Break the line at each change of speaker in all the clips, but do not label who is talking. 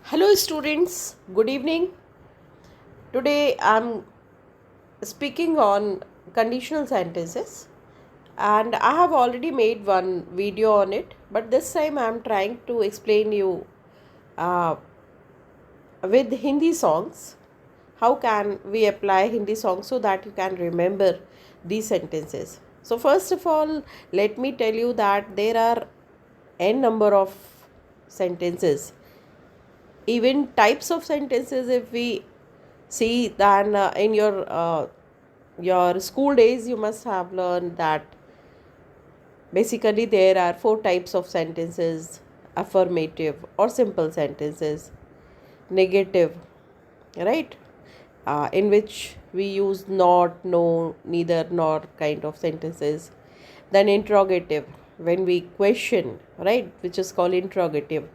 Hello, students. Good evening. Today I'm speaking on conditional sentences, and I have already made one video on it, but this time I'm trying to explain you uh, with Hindi songs. How can we apply Hindi songs so that you can remember these sentences? So, first of all, let me tell you that there are n number of sentences, even types of sentences. If we see, then in your school days you must have learned that basically there are four types of sentences: affirmative or simple sentences, negative, right, in which we use not, no, neither, nor kind of sentences. Then interrogative, when we question, right, which is called interrogative,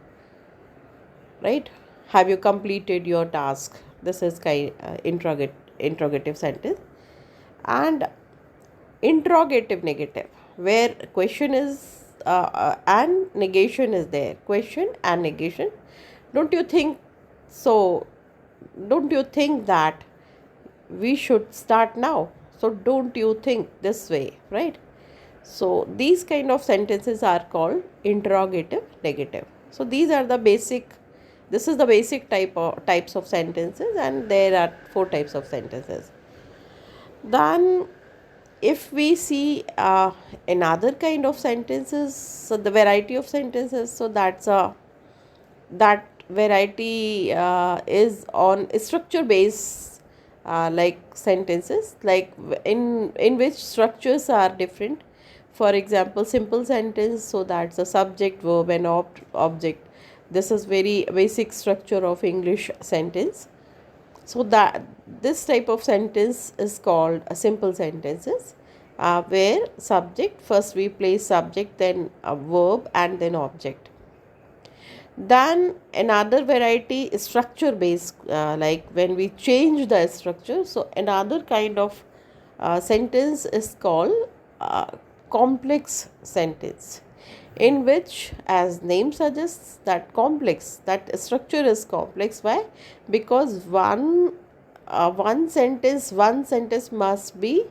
right? Have you completed your task? This is interrogative sentence. And interrogative negative, where question is and negation is there. Question and negation. Don't you think so? Don't you think that we should start now? So don't you think this way, right? So these kind of sentences are called interrogative negative. So these are the basic. This is the basic types of sentences, and there are four types of sentences. Then, if we see another kind of sentences, so the variety of sentences, so that variety is on structure based, like sentences, like in which structures are different. For example, simple sentence, so that's a subject, verb, and object. This is very basic structure of English sentence. So that this type of sentence is called a simple sentences, where subject, first we place subject, then a verb, and then object. Then another variety is structure based, like when we change the structure. So another kind of sentence is called uh, complex sentence, in which, as name suggests, that complex, that structure is complex. Why? Because one sentence must be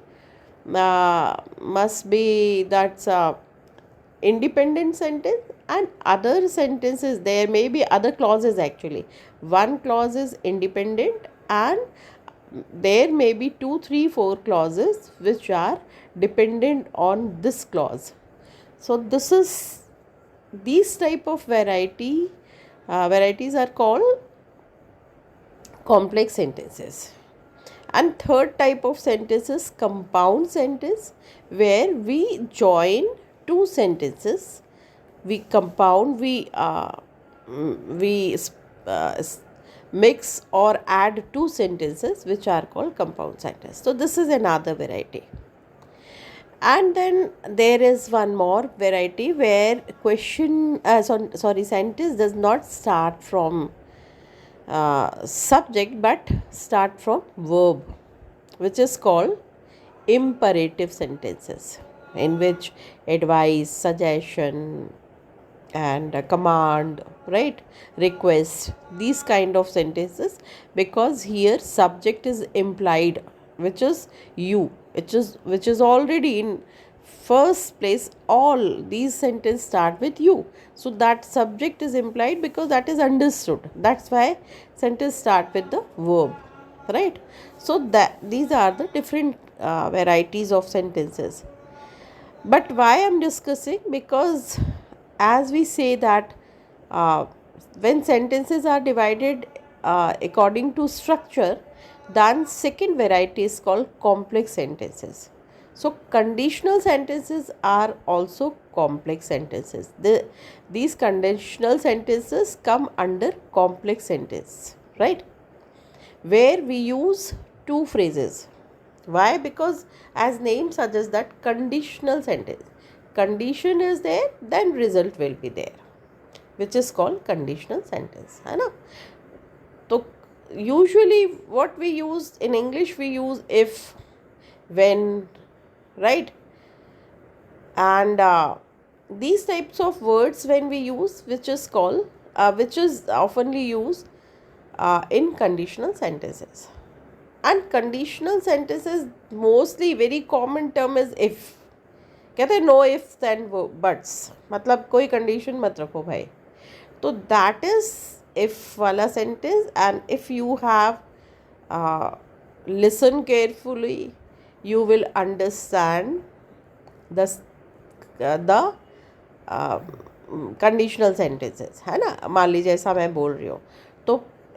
that's a independent sentence, and other sentences, there may be other clauses. Actually, one clause is independent, and there may be 2, 3, 4 clauses which are dependent on this clause. So this is, these type of varieties are called complex sentences. And third type of sentence is compound sentence, where we join two sentences, we compound, we mix or add two sentences, which are called compound sentence. So this is another variety. And then there is one more variety, where sentence does not start from subject but start from verb, which is called imperative sentences, in which advice, suggestion, and command, right, request, these kind of sentences, because here subject is implied, which is you, which is already in first place. All these sentences start with you, so that subject is implied because that is understood. That's why sentence start with the verb, right? So that these are the different varieties of sentences. But why I'm discussing, because as we say that uh, when sentences are divided according to structure, then second variety is called complex sentences. So conditional sentences are also complex sentences. These conditional sentences come under complex sentence, right, where we use two phrases. Why? Because as name suggests, that conditional sentence, condition is there, then result will be there, which is called conditional sentence, है ना? So usually what we use in English, we use if, when, right? And these types of words when we use, which is oftenly used in conditional sentences. And conditional sentences, mostly very common term is if. कहते हैं no ifs and buts, मतलब कोई condition मत रखो भाई. तो that is if वाला sentence. And if you have listen carefully, you will understand the conditional sentences, है ना. मान लीजिए ऐसा मैं बोल रही हूँ, तो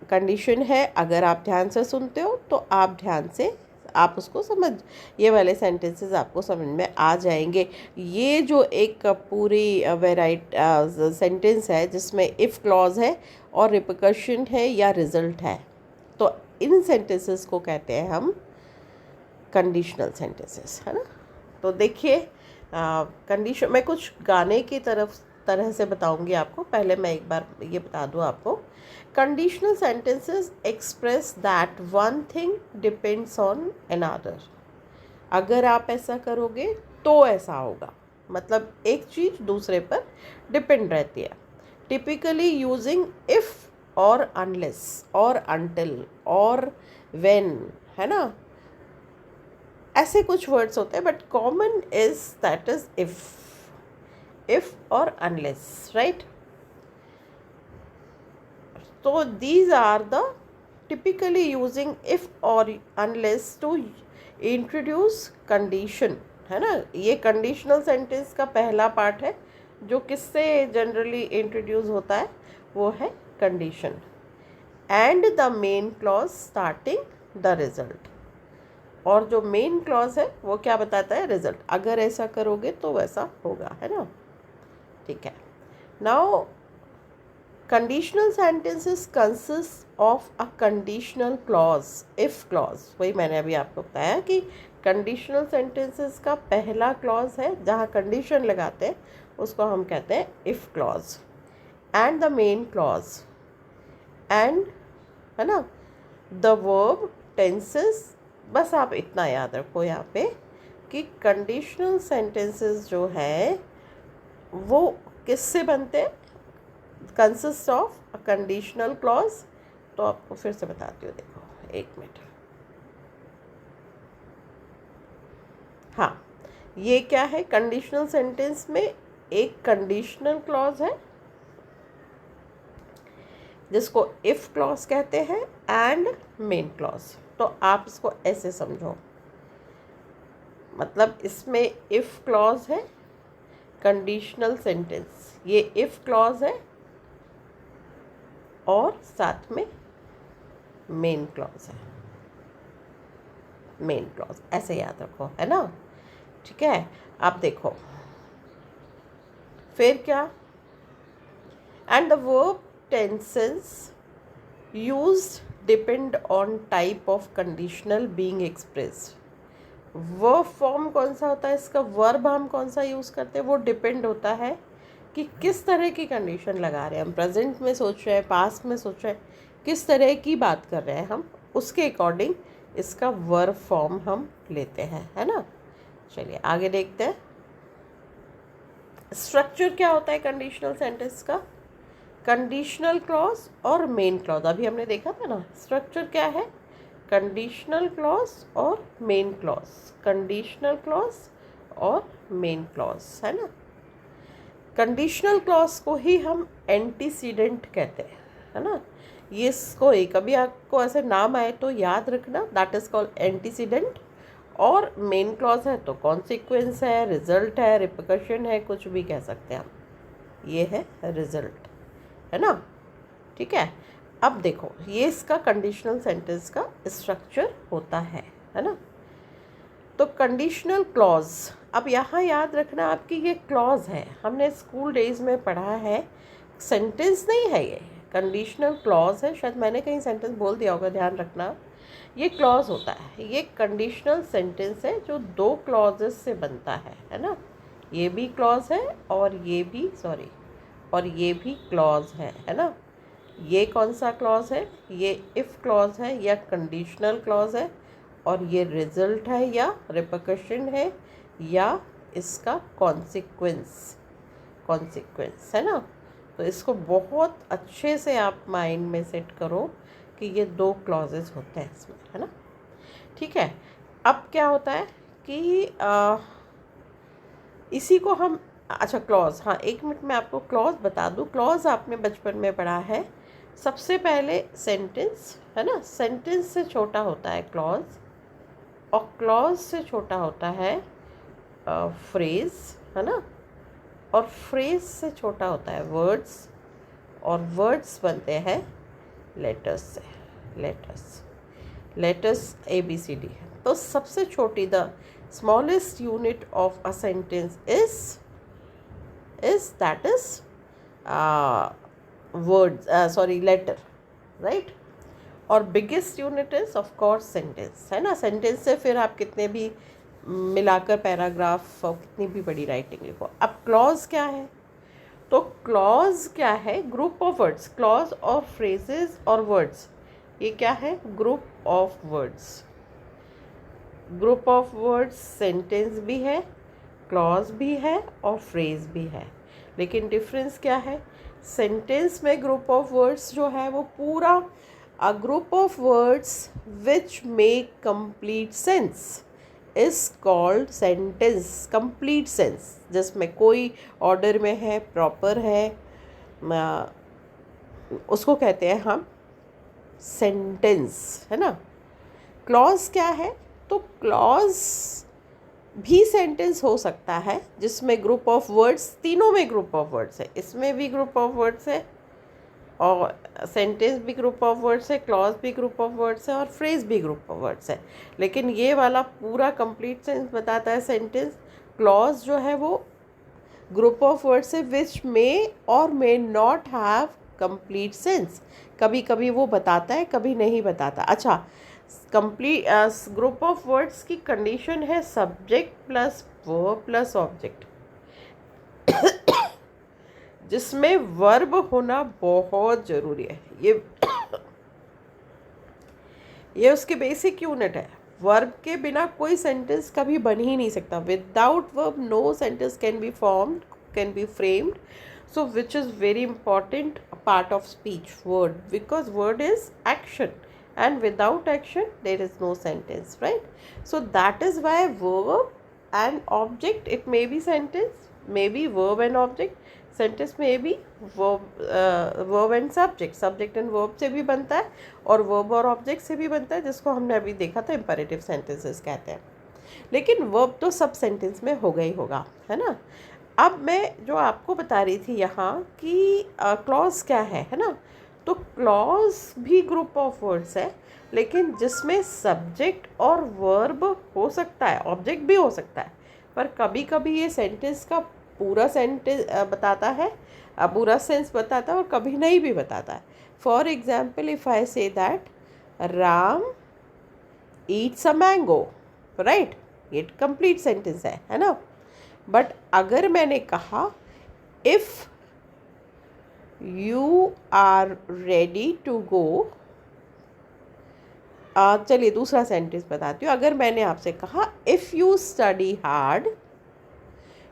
कंडीशन है, अगर आप ध्यान से सुनते हो तो आप ध्यान से आप उसको समझ, ये वाले सेंटेंसेस आपको समझ में आ जाएंगे. ये जो एक पूरी सेंटेंस है जिसमें इफ़ क्लॉज है और रिपरकशन है या रिजल्ट है, तो इन सेंटेंसेस को कहते हैं हम कंडीशनल सेंटेंसेस, है ना. तो देखिए, कंडीशन मैं कुछ गाने की तरह से बताऊंगी आपको. पहले मैं एक बार ये बता दूं आपको. Conditional sentences express that one thing depends on another. अगर आप ऐसा करोगे तो ऐसा होगा, मतलब एक चीज़ दूसरे पर डिपेंड रहती है. टिपिकली यूजिंग इफ़ और अनलेस और अनटिल और व्हेन, है ना. ऐसे कुछ वर्ड्स होते हैं, but common is that is if और अनलेस, राइट. तो these are the typically using if और अनलेस टू इंट्रोड्यूस कंडीशन, है ना. ये कंडीशनल सेंटेंस का पहला पार्ट है, जो किससे जनरली इंट्रोड्यूस होता है, वो है condition. And the main clause starting the result. और जो मेन क्लॉज है वो क्या बताता है, रिजल्ट. अगर ऐसा करोगे तो वैसा होगा, है ना. ठीक है. Now conditional sentences consist of a conditional clause, if clause. वही मैंने अभी आपको बताया कि कंडीशनल सेंटेंसेस का पहला क्लॉज है जहाँ कंडीशन लगाते हैं, उसको हम कहते हैं if clause. And the main clause, and, है ना, द वर्ब, टेंसेस. बस आप इतना याद रखो यहाँ पे कि कंडीशनल सेंटेंसेस जो है वो किससे बनते हैं, consist of a conditional clause. तो आपको फिर से बताती हूँ, देखो एक मिनट. हाँ, ये क्या है, कंडीशनल सेंटेंस में एक कंडीशनल क्लॉज है जिसको इफ क्लॉज कहते हैं, एंड मेन क्लॉज. तो आप इसको ऐसे समझो, मतलब इसमें इफ क्लॉज है, कंडीशनल सेंटेंस, ये इफ क्लॉज है और साथ में मेन क्लॉज है. मेन क्लॉज ऐसे याद रखो, है ना. ठीक है. आप देखो फिर क्या, and the verb tenses used depend on type of conditional being expressed. Verb form कौन सा होता है इसका, वर्ब हम कौन सा यूज़ करते हैं, वो डिपेंड होता है कि किस तरह की कंडीशन लगा रहे हैं हम. प्रेजेंट में सोच रहे हैं, पास्ट में सोच रहे हैं, किस तरह की बात कर रहे हैं हम, उसके अकॉर्डिंग इसका वर्ब फॉर्म हम लेते हैं, है ना. चलिए आगे देखते हैं. स्ट्रक्चर क्या होता है कंडीशनल सेंटेंस का, कंडीशनल क्लॉज और मेन क्लॉज. अभी हमने देखा था ना. स्ट्रक्चर क्या है, कंडीशनल क्लॉज और मेन क्लॉज, कंडीशनल क्लॉज और मेन क्लॉज, है ना. कंडीशनल क्लॉज को ही हम एंटीसीडेंट कहते हैं, है ना. ये इसको एक कभी आपको ऐसे नाम आए तो याद रखना, दैट इज कॉल्ड एंटीसीडेंट. और मेन क्लॉज है तो कॉन्सिक्वेंस है, रिजल्ट है, रिपरकशन है, कुछ भी कह सकते हैं हम. ये है रिजल्ट, है ना. ठीक है. अब देखो, ये इसका कंडीशनल सेंटेंस का स्ट्रक्चर होता है ना. तो कंडीशनल क्लॉज, अब यहाँ याद रखना आपकी ये क्लॉज है, हमने स्कूल डेज में पढ़ा है, सेंटेंस नहीं है ये, कंडीशनल क्लॉज है. शायद मैंने कहीं सेंटेंस बोल दिया होगा, ध्यान रखना. ये क्लॉज होता है, ये कंडीशनल सेंटेंस है जो दो क्लॉजेस से बनता है ना. ये भी क्लॉज है और ये भी, सॉरी, और ये भी क्लॉज है ना. ये कौन सा क्लॉज है, ये इफ़ क्लॉज है या कंडीशनल क्लॉज है, और ये रिजल्ट है या रिपरकशन है या इसका कॉन्सिक्वेंस है ना. तो इसको बहुत अच्छे से आप माइंड में सेट करो कि ये 2 क्लॉजेस होते हैं इसमें, है ना। ठीक है, अब क्या होता है कि इसी को हम, अच्छा क्लॉज, हाँ 1 मिनट में आपको क्लॉज बता दूँ। क्लॉज आपने बचपन में पढ़ा है। सबसे पहले सेंटेंस, है ना, सेंटेंस से छोटा होता है क्लॉज, और क्लॉज से छोटा होता है फ्रेज, है ना, और फ्रेज से छोटा होता है वर्ड्स, और वर्ड्स बनते हैं लेटर्स से। लेटर्स ABCD है। तो सबसे छोटी, the smallest unit of a sentence is that is words, sorry letter, right. और biggest unit is of course sentence, है ना। सेंटेंस से फिर आप कितने भी मिलाकर पैराग्राफ और कितनी भी बड़ी राइटिंग लिखो। अब क्लॉज क्या है? तो क्लॉज क्या है? Group of words. क्लॉज और फ्रेजेस और वर्ड्स, ये क्या है? Group of words. Group of words sentence भी है, क्लॉज भी है और फ्रेज भी है। लेकिन डिफरेंस क्या है? सेंटेंस में ग्रुप ऑफ वर्ड्स जो है वो पूरा a group of words which make complete sense is called sentence. Complete sense, जिसमें कोई ऑर्डर में है, प्रॉपर है, उसको कहते हैं हम सेंटेंस, है ना। क्लॉज क्या है? तो क्लॉज भी सेंटेंस हो सकता है जिसमें ग्रुप ऑफ वर्ड्स, तीनों में ग्रुप ऑफ वर्ड्स है। इसमें भी ग्रुप ऑफ वर्ड्स है, और सेंटेंस भी ग्रुप ऑफ वर्ड्स है, क्लॉज भी ग्रुप ऑफ वर्ड्स है, और फ्रेज भी ग्रुप ऑफ वर्ड्स है। लेकिन ये वाला पूरा कंप्लीट सेंस बताता है सेंटेंस। क्लॉज जो है वो ग्रुप ऑफ वर्ड्स है विच मे और may not have complete sense. कभी कभी वो बताता है, कभी नहीं बताता। अच्छा, कंप्लीट ग्रुप ऑफ वर्ड्स की कंडीशन है subject plus verb plus object, जिसमें वर्ब होना बहुत ज़रूरी है। ये उसके बेसिक यूनिट है। वर्ब के बिना कोई सेंटेंस कभी बन ही नहीं सकता। Without verb no sentence can be formed, can be framed, so which is very important part of speech, word, because word is action, and without action there is no sentence, right? So that is why verb and object, it may be sentence, maybe verb and object, sentence may be verb and subject and verb से भी बनता है, और verb और object से भी बनता है, जिसको हमने अभी देखा था imperative sentences कहते हैं। लेकिन वर्ब तो सब सेंटेंस में होगा ही होगा, है ना। अब मैं जो आपको बता रही थी यहाँ कि क्लॉज क्या है ना। तो क्लॉज भी ग्रुप ऑफ वर्ड्स है, लेकिन जिसमें सब्जेक्ट और वर्ब हो सकता है, ऑब्जेक्ट भी हो सकता है, पर कभी कभी ये सेंटेंस का पूरा सेंटेंस बताता है, पूरा सेंस बताता है, और कभी नहीं भी बताता है। For example, if I say that Ram eats a mango, right, ये कंप्लीट सेंटेंस है ना। बट अगर मैंने कहा if you are ready to go, चलिए दूसरा सेंटेंस बताती हूँ। अगर मैंने आपसे कहा if you study hard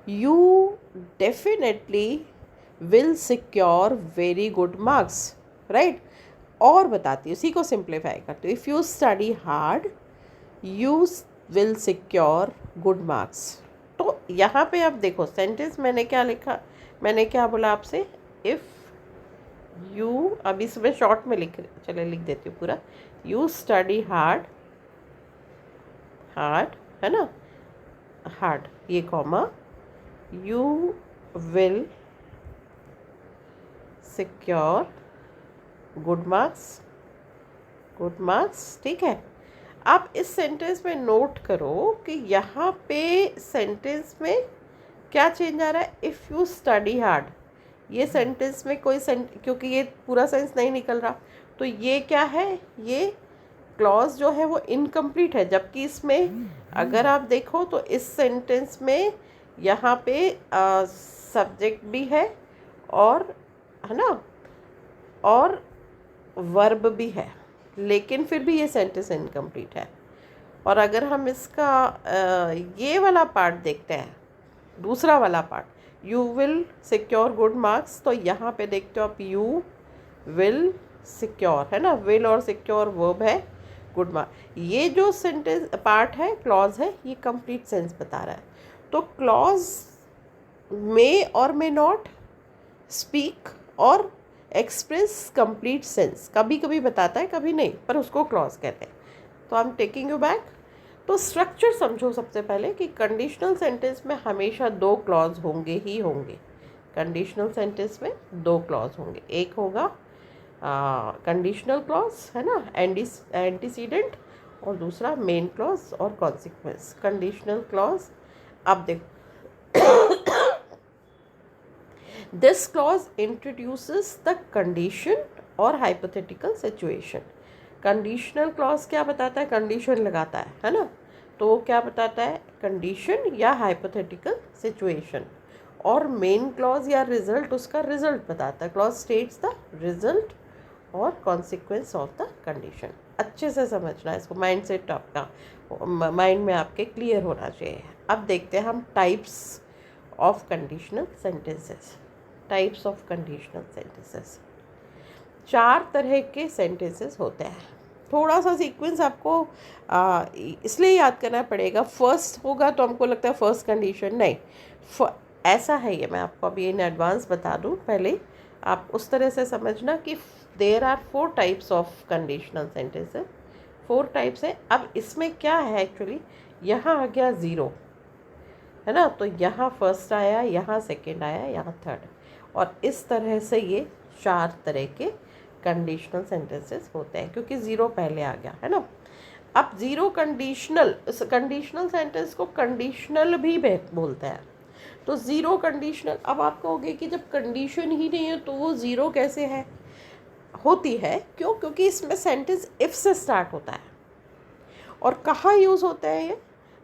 you definitely will secure very good marks, right. और बताती हूँ, उसी को सिंप्लीफाई करती हूँ। If you study hard you will secure good marks. तो यहाँ पे आप देखो सेंटेंस मैंने क्या लिखा, मैंने क्या बोला आपसे, इफ़ यू, अभी इसमें शॉर्ट में लिख देती हूँ पूरा। यू स्टडी हार्ड, है ना, हार्ड, ये comma, you will secure good marks, ठीक है। आप इस सेंटेंस में नोट करो कि यहाँ पे सेंटेंस में क्या चेंज आ रहा है। इफ़ यू स्टडी हार्ड, ये सेंटेंस में कोई क्योंकि ये पूरा सेंस नहीं निकल रहा, तो ये क्या है, ये क्लॉज जो है वो इनकम्प्लीट है। जबकि इसमें अगर आप देखो तो इस सेंटेंस में यहाँ पे सब्जेक्ट भी है, और है ना, और वर्ब भी है, लेकिन फिर भी ये सेंटेंस इनकम्प्लीट है। और अगर हम इसका ये वाला पार्ट देखते हैं, दूसरा वाला part, you will secure good marks, तो यहाँ पे देखते हो आप, यू विल सिक्योर, है ना, विल और सिक्योर वर्ब है गुड मार्क। ये जो सेंटेंस पार्ट है क्लॉज है, ये कंप्लीट सेंस बता रहा है। तो क्लॉज मे और मे नॉट स्पीक और एक्सप्रेस कंप्लीट सेंस, कभी कभी बताता है कभी नहीं, पर उसको क्लॉज कहते हैं। तो I am taking you back. तो स्ट्रक्चर समझो सबसे पहले कि कंडीशनल सेंटेंस में हमेशा दो क्लॉज होंगे ही होंगे। कंडीशनल सेंटेंस में दो क्लॉज होंगे, एक होगा कंडीशनल क्लॉज, है ना, एंटीसीडेंट, और दूसरा मेन क्लॉज और कॉन्सिक्वेंस। कंडीशनल क्लॉज, अब देखो, this clause introduces the condition और हाइपोथेटिकल सिचुएशन। कंडीशनल क्लॉज क्या बताता है? कंडीशन लगाता है ना, तो वो क्या बताता है? कंडीशन या हाइपोथेटिकल सिचुएशन। और मेन क्लॉज या रिजल्ट उसका रिजल्ट बताता है। क्लॉज स्टेट्स द रिजल्ट और कॉन्सिक्वेंस ऑफ द कंडीशन। अच्छे से समझना है इसको, माइंड सेट आपका माइंड में आपके क्लियर होना चाहिए। अब देखते हैं हम types of conditional sentences. Types of conditional sentences, 4 तरह के सेंटेंसेस होते हैं। थोड़ा सा सीक्वेंस आपको इसलिए याद करना पड़ेगा। फर्स्ट होगा तो हमको लगता है फर्स्ट कंडीशन, नहीं, ऐसा है ये, मैं आपको अभी इन एडवांस बता दूं, पहले आप उस तरह से समझना कि there are 4 types of conditional sentences. 4 types है। अब इसमें क्या है एक्चुअली, यहाँ आ गया 0, है ना, तो यहाँ फर्स्ट आया, यहाँ सेकेंड आया, यहाँ थर्ड, और इस तरह से ये 4 तरह के कंडीशनल सेंटेंसेस होते हैं, क्योंकि 0 पहले आ गया, है ना। अब 0 कंडीशनल सेंटेंस को कंडीशनल भी बोलते हैं। तो 0 कंडीशनल, अब आप कहोगे कि जब कंडीशन ही नहीं है तो वो 0 कैसे है? होती है, क्यों? क्योंकि इसमें सेंटेंस इफ से स्टार्ट होता है। और कहाँ यूज़ होता है ये?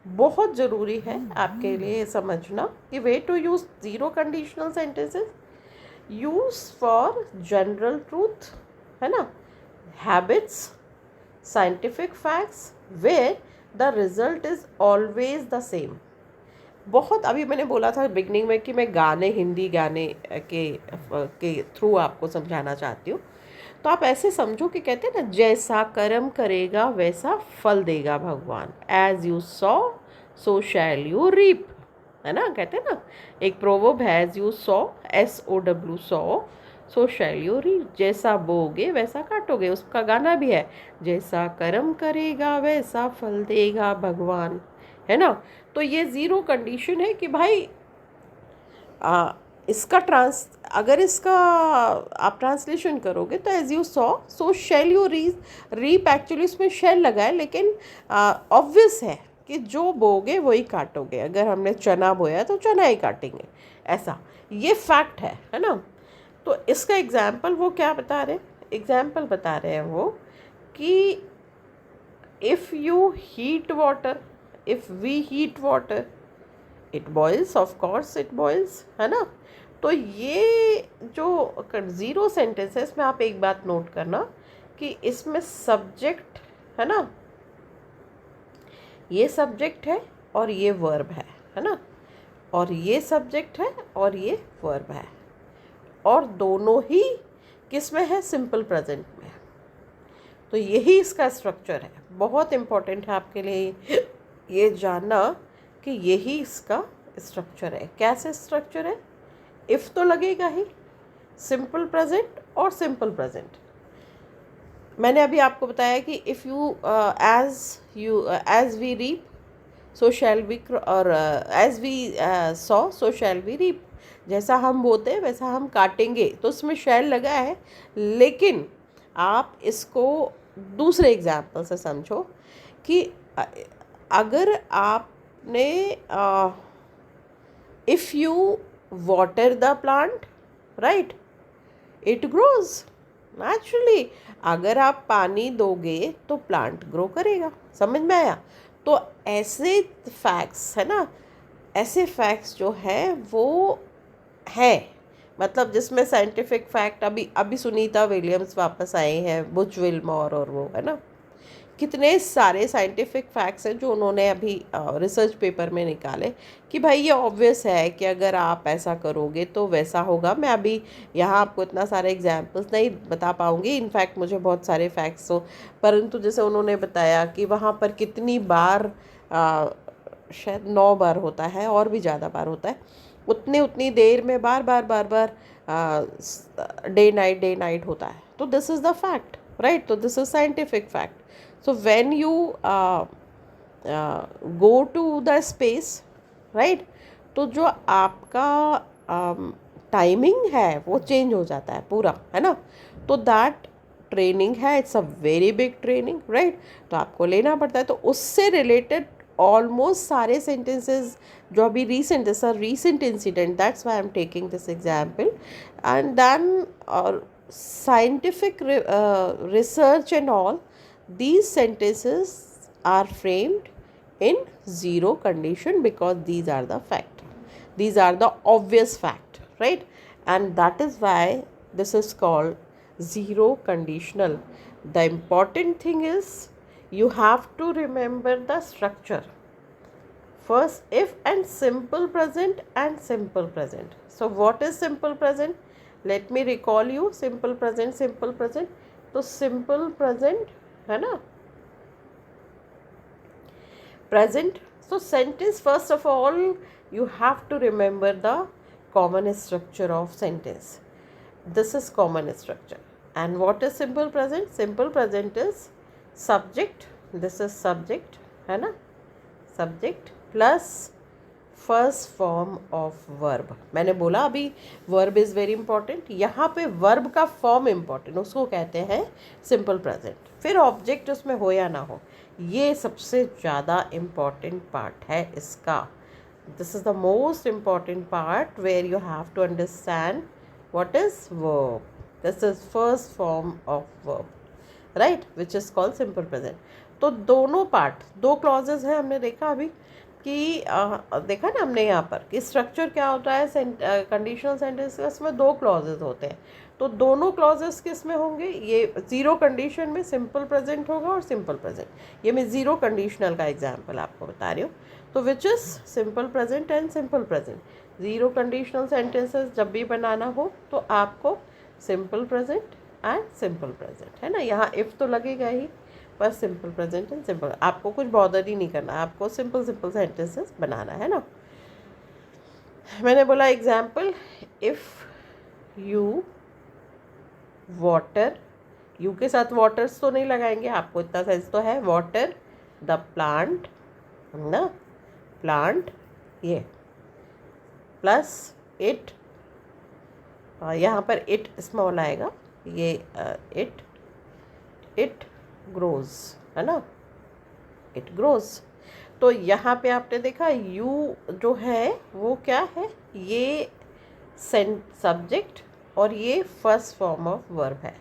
बहुत ज़रूरी है आपके लिए समझना कि way to use 0 conditional sentences, use for general truth, है ना, habits, scientific facts, where the result is always the same. बहुत, अभी मैंने बोला था बिगनिंग में कि मैं हिंदी गाने के थ्रू आपको समझाना चाहती हूँ। तो आप ऐसे समझो कि कहते हैं ना, जैसा कर्म करेगा वैसा फल देगा भगवान, as you sow so shall you reap, है ना, कहते हैं ना, एक प्रोवर्ब है, as you sow, SOW so shall you reap, जैसा बोगे वैसा काटोगे। उसका गाना भी है, जैसा कर्म करेगा वैसा फल देगा भगवान, है ना। तो ये 0 कंडीशन है कि भाई अगर इसका आप ट्रांसलेशन करोगे तो as you sow so shall you reap, actually इसमें शैल लगा है, लेकिन ऑब्वियस है कि जो बोगे वही काटोगे। अगर हमने चना बोया तो चना ही काटेंगे, ऐसा ये फैक्ट है ना। तो इसका एग्जाम्पल वो क्या बता रहे हैं वो कि if we heat water it boils, of course it boils, है ना। तो ये जो 0 सेंटेंस है इसमें आप एक बात नोट करना कि इसमें सब्जेक्ट, है ना, ये सब्जेक्ट है और ये वर्ब है ना, और ये सब्जेक्ट है और ये वर्ब है, और दोनों ही किस में है? सिंपल प्रेजेंट में। तो यही इसका स्ट्रक्चर है। बहुत इम्पोर्टेंट है आपके लिए ये जानना कि यही इसका स्ट्रक्चर है। कैसे स्ट्रक्चर है? इफ़ तो लगेगा ही, सिंपल प्रेजेंट और सिंपल प्रेजेंट। मैंने अभी आपको बताया कि if as we reap so shall we, और as we sow so shall we reap, जैसा हम बोते हैं वैसा हम काटेंगे, तो उसमें शैल लगा है। लेकिन आप इसको दूसरे एग्जाम्पल से समझो कि अगर आपने if you water the plant, right, it grows naturally. अगर आप पानी दोगे तो प्लांट ग्रो करेगा। समझ में आया? तो ऐसे फैक्ट्स, है ना, ऐसे फैक्ट्स जो है वो है, मतलब जिसमें साइंटिफिक फैक्ट, अभी सुनीता विलियम्स वापस आए हैं, बुच विल्मोर और वो, है ना, कितने सारे साइंटिफिक फैक्ट्स हैं जो उन्होंने अभी रिसर्च पेपर में निकाले कि भाई ये ऑब्वियस है कि अगर आप ऐसा करोगे तो वैसा होगा। मैं अभी यहाँ आपको इतना सारे एग्जांपल्स नहीं बता पाऊँगी, इनफैक्ट मुझे बहुत सारे फैक्ट्स हो, परंतु जैसे उन्होंने बताया कि वहाँ पर कितनी बार शायद 9 बार होता है और भी ज़्यादा बार होता है, उतनी देर में बार बार बार बार डे नाइट होता है। तो this is the fact, right. तो this is scientific fact. So when you go to the space, right, तो जो आपका टाइमिंग है वो चेंज हो जाता है पूरा, है ना। तो दैट ट्रेनिंग है, it's a very big training, right. तो आपको लेना पड़ता है। तो उससे रिलेटेड ऑलमोस्ट सारे सेंटेंसेस जो अभी recent, this a recent incident, that's why I'm taking this example. And then scientific research and all, these sentences are framed in zero condition because these are the fact, these are the obvious fact, right. And that is why this is called zero conditional. The important thing is you have to remember the structure. First, if and simple present and simple present. So what is simple present? Let me recall you simple present, simple present. तो simple present है ना, present. So sentence, first of all you have to remember the common structure of sentence. This is common structure. And what is simple present? Simple present is subject, this is subject, है ना, subject plus first form of verb. मैंने बोला अभी verb is very important, यहाँ पे verb का form important, उसको कहते हैं सिंपल प्रेजेंट। फिर ऑब्जेक्ट उसमें हो या ना हो, ये सबसे ज़्यादा इम्पॉर्टेंट पार्ट है इसका। This is the most important part where you have to understand what is verb. This is first form of verb, right, which is called simple present. तो दोनों पार्ट, दो क्लॉजेज हैं, हमने देखा अभी कि देखा ना हमने यहाँ पर कि स्ट्रक्चर क्या होता है कंडीशनल सेंटेंस में, दो क्लॉजेज होते हैं। तो दोनों क्लॉजेस किस में होंगे? ये ज़ीरो कंडीशन में सिंपल प्रेजेंट होगा और सिंपल प्रेजेंट। ये मैं ज़ीरो कंडीशनल का एग्जांपल आपको बता रही हूँ। तो which is simple present and simple present. Zero conditional sentences जब भी बनाना हो तो आपको simple present and simple present, है ना। यहाँ इफ़ तो लगेगा ही, बस सिंपल प्रेजेंट एंड सिंपल, आपको कुछ बॉदर ही नहीं करना, आपको सिंपल सिंपल सेंटेंसेस बनाना है ना। मैंने बोला example, if you water, you के साथ वाटर्स तो नहीं लगाएंगे, आपको इतना सेंस तो है, वाटर द प्लांट ना, प्लांट ये प्लस इट, यहाँ पर इट स्मॉल आएगा, ये इट ग्रोज, है ना, इट ग्रोज। तो यहाँ पे आपने देखा यू जो है वो क्या है, ये सब्जेक्ट और ये फर्स्ट फॉर्म ऑफ वर्ब है,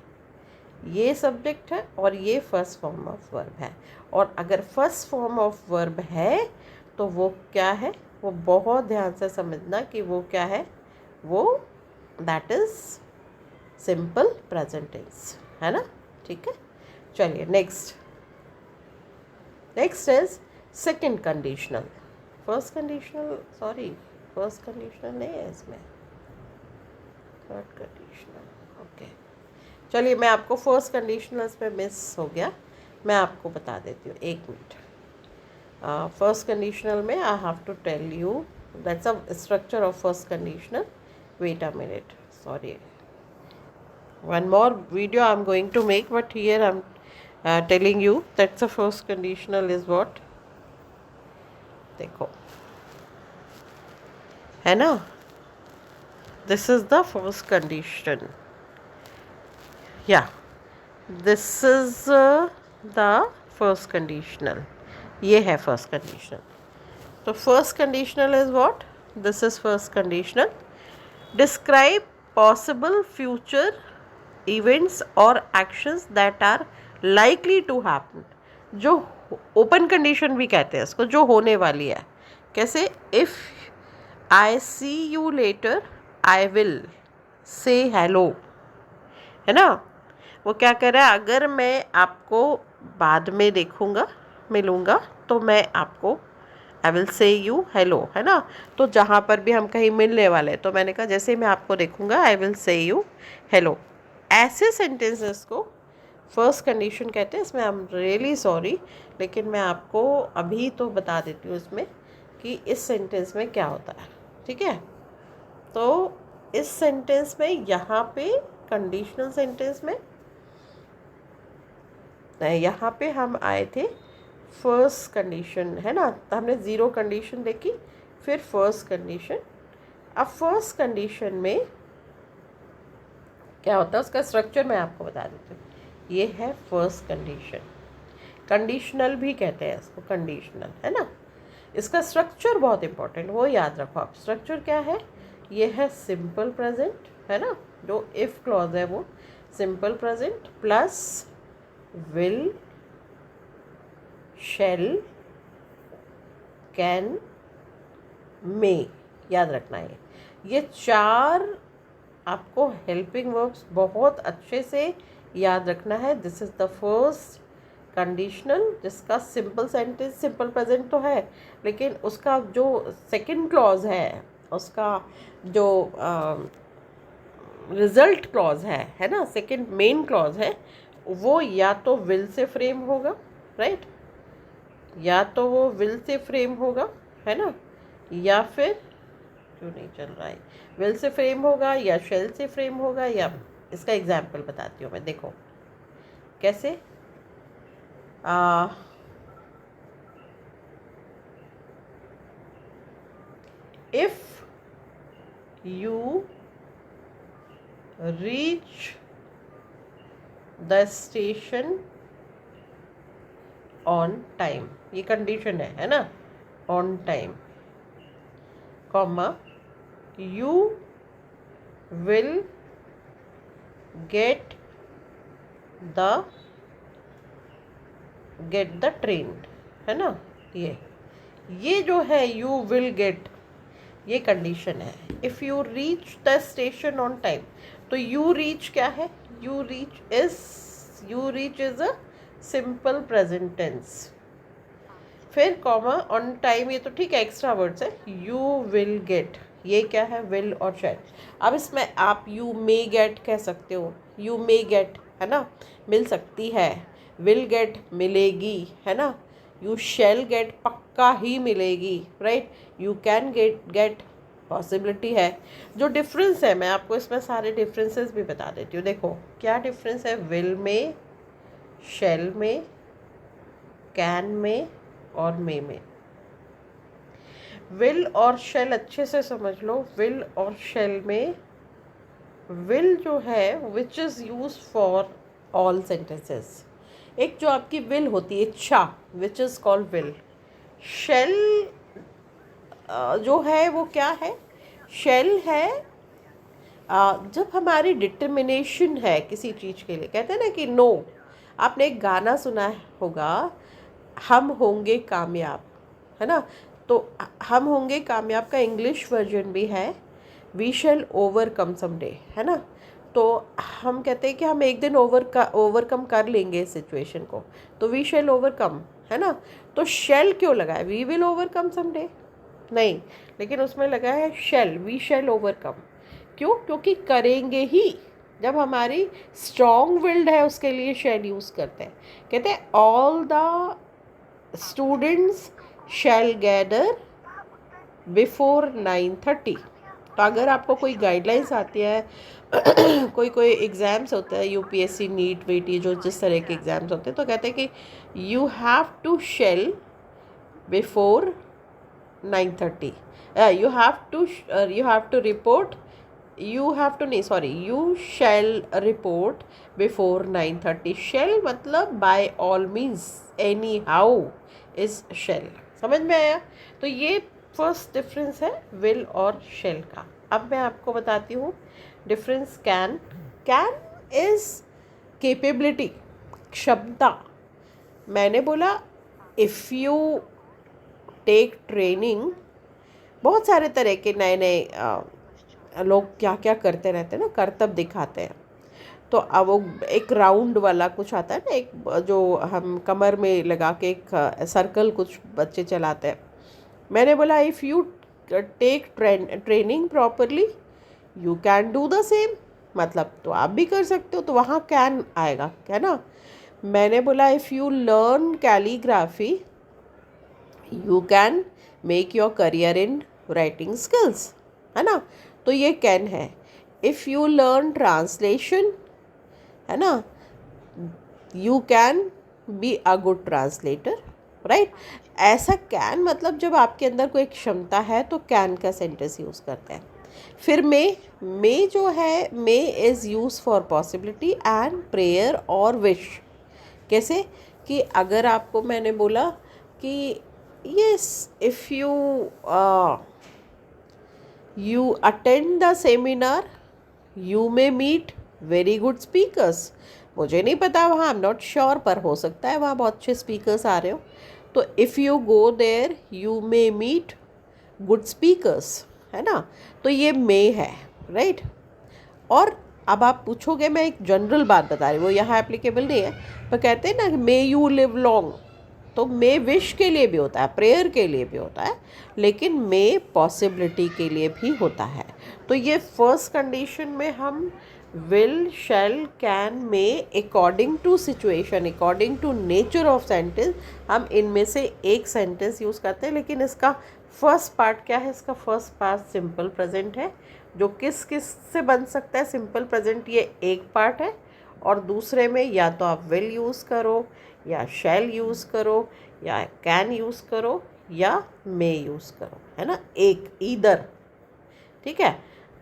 ये सब्जेक्ट है और ये फर्स्ट फॉर्म ऑफ वर्ब है। और अगर फर्स्ट फॉर्म ऑफ वर्ब है तो वो क्या है, वो बहुत ध्यान से समझना कि वो क्या है, वो that is simple present tense, है ना, ठीक है। चलिए next is second conditional. First conditional, sorry first conditional नहीं है इसमें, थर्ड कंडीशनल, ओके। चलिए मैं आपको फर्स्ट कंडीशनल इसमें मिस हो गया, मैं आपको बता देती हूँ, एक मिनट। फर्स्ट कंडीशनल में I have to tell you that's a structure of first conditional. Wait a minute, sorry, one more video I'm going to make, but here I'm telling you that the first conditional is what, देखो है ना, this is the first condition, yeah, this is the first conditional, ये है first conditional। तो first conditional is what, this is first conditional, describe possible future events और actions that are likely to happen, जो open condition भी कहते हैं इसको, जो होने वाली है। कैसे, if I see you later I will say hello, है ना। वो क्या कर रहा है, अगर मैं आपको बाद में देखूँगा, मिलूँगा तो मैं आपको आई विल से यू हेलो, है ना। तो जहाँ पर भी हम कहीं मिलने वाले, तो मैंने कहा जैसे मैं आपको देखूँगा आई विल से यू हेलो। ऐसे सेंटेंसेस को फर्स्ट कंडीशन कहते हैं। इसमें आई एम रियली सॉरी, लेकिन मैं आपको अभी तो बता देती हूँ इसमें कि इस सेंटेंस में क्या होता है, ठीक है। तो इस सेंटेंस में यहाँ पे कंडीशनल सेंटेंस में यहाँ पे हम आए थे फर्स्ट कंडीशन, है ना। तो हमने ज़ीरो कंडीशन देखी, फिर फर्स्ट कंडीशन। अब फर्स्ट कंडीशन में क्या होता है उसका स्ट्रक्चर मैं आपको बता देती हूँ। ये है फर्स्ट कंडीशन, कंडीशनल भी कहते हैं इसको, कंडीशनल, है ना। इसका स्ट्रक्चर बहुत इंपॉर्टेंट, वो याद रखो आप। स्ट्रक्चर क्या है, ये है सिंपल प्रेजेंट, है ना। जो इफ क्लॉज है वो simple present plus will, shall, can, may, याद रखना है। ये चार आपको हेल्पिंग वर्ब्स बहुत अच्छे से याद रखना है। This is the first conditional, जिसका सिंपल सेंटेंस सिंपल प्रेजेंट तो है, लेकिन उसका जो सेकंड क्लॉज है, उसका जो रिजल्ट क्लॉज है ना, सेकंड मेन क्लॉज है, वो या तो विल से फ्रेम होगा, राइट, या तो वो विल से फ्रेम होगा, है ना, या फिर क्यों नहीं चल रहा है, विल से फ्रेम होगा या शेल से फ्रेम होगा। या इसका एग्जाम्पल बताती हूँ मैं, देखो कैसे। If you reach the station on time, ये कंडीशन है ना, on time, comma you will get the train, है ना। ये जो है यू विल गेट, ये कंडीशन है। If you reach the station on time, तो यू रीच क्या है, you reach is a simple present tense, फिर कॉमा ऑन टाइम, ये तो ठीक है एक्स्ट्रा वर्ड्स है। यू विल गेट, ये क्या है, विल और शैल। अब इसमें आप यू मे गेट कह सकते हो, यू मे गेट, है ना, मिल सकती है। विल गेट मिलेगी, है ना। यू शैल गेट पक्का ही मिलेगी, right. You can get possibility है। जो डिफरेंस है मैं आपको इसमें सारे डिफरेंसेस भी बता देती हूँ। देखो क्या डिफरेंस है विल में, शैल में, कैन में और मे में। विल और शेल अच्छे से समझ लो। विल और शेल में विल जो है which is use for all sentences. एक जो आपकी विल होती है, इच्छा, which is called will. Shall जो है वो क्या है, शेल है जब हमारी डिटर्मिनेशन है किसी चीज़ के लिए। कहते हैं ना कि नो, आपने एक गाना सुना होगा, हम होंगे कामयाब, है ना। तो हम होंगे कामयाब का इंग्लिश वर्जन भी है वी शैल ओवरकम समडे, है ना। तो हम कहते हैं कि हम एक दिन ओवरकम कर लेंगे इस सिचुएशन को, तो वी शैल ओवरकम, है ना। तो शैल क्यों लगा है, वी विल ओवरकम समडे नहीं, लेकिन उसमें लगा है शैल, वी शैल ओवरकम। क्यों, क्योंकि करेंगे ही। जब हमारी स्ट्रॉन्ग विल्ड है उसके लिए शैल यूज़ करते हैं। कहते हैं all the students shall gather before 9:30। तो अगर आपको कोई गाइडलाइंस आती है कोई एग्ज़ाम्स होते हैं, यूपीएससी नीट वीटी जो जिस तरह के एग्ज़ाम्स होते हैं, तो कहते हैं कि you have to shall before 9:30, you have to report, you shall report before 9:30। shall मतलब by all means, anyhow is shall। समझ में आया। तो ये फर्स्ट डिफरेंस है विल और शेल का। अब मैं आपको बताती हूँ difference can. Can is capability, क्षमता। मैंने बोला इफ़ यू टेक ट्रेनिंग, बहुत सारे तरह के नए नए लोग क्या क्या करते रहते हैं ना, करतब दिखाते हैं। तो अब वो एक राउंड वाला कुछ आता है ना, एक जो हम कमर में लगा के एक सर्कल कुछ बच्चे चलाते हैं। मैंने बोला if you take training properly you can do the same, मतलब तो आप भी कर सकते हो, तो वहाँ कैन आएगा, है ना। मैंने बोला if you learn calligraphy you can make your career in writing skills, है ना, तो ये कैन है। इफ़ यू लर्न ट्रांसलेशन, है ना, you can be a good translator, right. ऐसा कैन मतलब जब आपके अंदर कोई क्षमता है तो कैन का सेंटेंस यूज़ करते हैं। फिर मे जो है, may is use for possibility and prayer और विश। कैसे कि अगर आपको मैंने बोला कि yes if you attend the seminar you may meet very good speakers. मुझे नहीं पता वहाँ, आई एम नॉट श्योर, पर हो सकता है वहाँ बहुत अच्छे स्पीकर्स आ रहे हो। तो if you go there you may meet good speakers, है ना, तो ये मे है, राइट। और अब आप पूछोगे, मैं एक जनरल बात बता रही हूँ, वो यहाँ एप्लीकेबल नहीं है, पर कहते हैं ना मे यू लिव लॉन्ग, तो मे विश के लिए भी होता है, प्रेयर के लिए भी होता है, लेकिन मे पॉसिबिलिटी के लिए भी होता है। तो ये फर्स्ट कंडीशन में हम will, shall, can, may according to situation, according to nature of sentence हम इनमें से एक सेंटेंस यूज़ करते हैं। लेकिन इसका फर्स्ट पार्ट क्या है, इसका फर्स्ट पार्ट सिंपल प्रेजेंट है, जो किस किस से बन सकता है सिंपल प्रेजेंट, ये एक पार्ट है। और दूसरे में या तो आप विल यूज़ करो, या शैल यूज़ करो, या कैन यूज़ करो, या मे यूज़ करो, है ना, एक ईदर, ठीक है।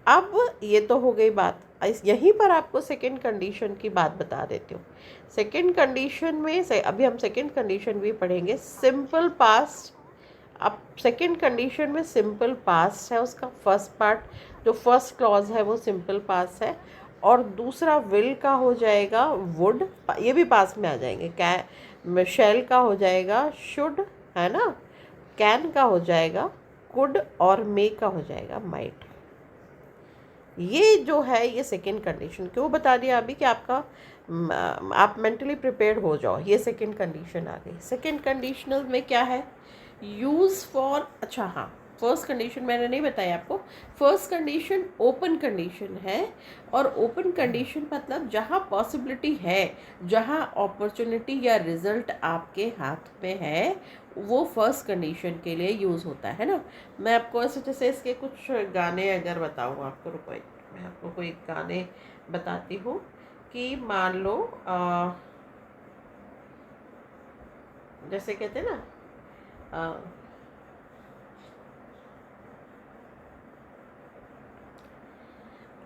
अब ये तो हो गई बात, यहीं पर आपको सेकंड कंडीशन की बात बता देती हूँ। सेकंड कंडीशन में से अभी हम सेकंड कंडीशन भी पढ़ेंगे, सिंपल पास्ट। अब सेकंड कंडीशन में सिंपल पास्ट है, उसका फर्स्ट पार्ट जो फर्स्ट क्लॉज है वो सिंपल पास्ट है, और दूसरा विल का हो जाएगा वुड, ये भी पास में आ जाएंगे, कै शैल का हो जाएगा शुड, है ना, कैन का हो जाएगा कुड, और मे का हो जाएगा माइट। ये जो है ये सेकंड कंडीशन क्यों बता दिया अभी कि आपका आप मेंटली प्रिपेयर्ड हो जाओ, ये सेकंड कंडीशन आ गई। सेकंड कंडीशनल में क्या है, यूज़ फॉर, अच्छा हाँ, फर्स्ट कंडीशन मैंने नहीं बताया आपको। फर्स्ट कंडीशन ओपन कंडीशन है, और ओपन कंडीशन मतलब जहाँ पॉसिबिलिटी है, जहाँ अपॉर्चुनिटी या रिजल्ट आपके हाथ में है, वो फर्स्ट कंडीशन के लिए यूज़ होता है ना। मैं आपको ऐसे जैसे इसके कुछ गाने अगर बताऊँ आपको, रुको मैं आपको कोई गाने बताती हूँ कि मान लो जैसे कहते हैं ना,